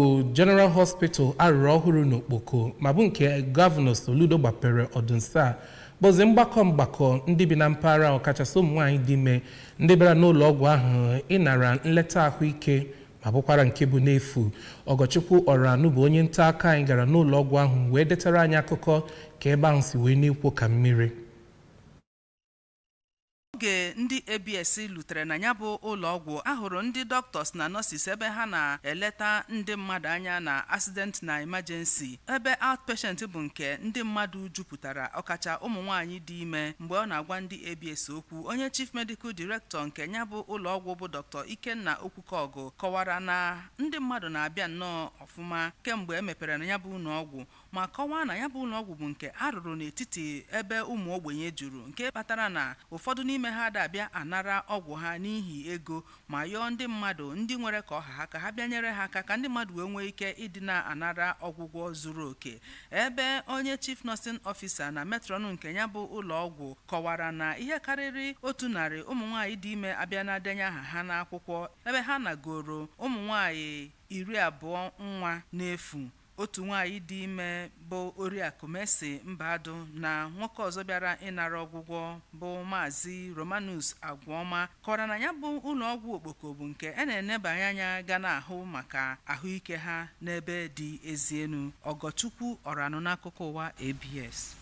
General Hospital arụrụ ọhụrụ n'Okpoko ma bụ nke Gọvanọ Soludo gbapere Odunsa bụzi mgbakọ ndị bi na mpaghara ọkachasị ụmụ nwaanyị dị ime ndị bịara n'ụlọ ọgwụ ahụ ịnara nleta ahụike ma bụkwara nke bụ n'efu. Ọgọchukwu Oranụ bụ onye nta aka anyị gara n'ụlọ ọgwụ ahụ wee detara anyị akụkọ ka ebe ahụ si wee na-ekwo ka mmiri. Oge ndị ABS lutere na ya bụ ụlọ ọgwụ ahụrụ ndị doctors na nurses ebe ha na-eleta ndị mmadụ anya na accident na emergency. Ebe outpatient bụ nke ndị mmadụ jupụtara ọkacha ụmụ nwaanyị dị ime. Mgbe ọ na-agwa ndị ABS okwu, onye Chief Medical Director nke ya bụ ụlọ ọgwụ bụ Dr. Ikenna Okwukọgụ kọwara na ndị mmadụ na-abịa nnọọ ọfụma kemgbe emepere na ya bụ ụlọ ọgwụ, ma kọwaa na ya bụ ụlọ ọgwụ bụ nke arụrụ n'etiti ebe ụmụ ogbenye juru, nke kpatara na ụfọdụ n'ime ha dabịa anara ọgwụ ha n'ihi ego, ma yọọ ndị mmadụ ndị nwere ka ọha ha ka ha bịanyere ha aka ka ndị mmadụ wee nwee ike ịdị na-anara ọgwụgwọ zuru oke. Ebe onye Chief Nursing Officer na Metron nke ya bụ ụlọ ọgwụ kọwara na ihe karịrị 100 ụmụ nwaanyị dị ime abịa na-adenye aha ha n'akwụkwọ, ebe ha nagoro ụmụ nwaanyị 20 nwa n'efu. Otu nwaanyị dị ime bụ Oriakụ Mercy Mbadụ na nwoke ọzọ bịara ịnara ọgwụgwọ bụ Maazị Romanus Agwọma kọrọ na ya bụ ụlọ ọgwụ Okpoko bụ nke a na-enebanye anya ga na-ahụ maka ahụike ha n'ebe dị ezi enu. Ọgọchukwu Oranụ n'akụkọ ụwa ABS.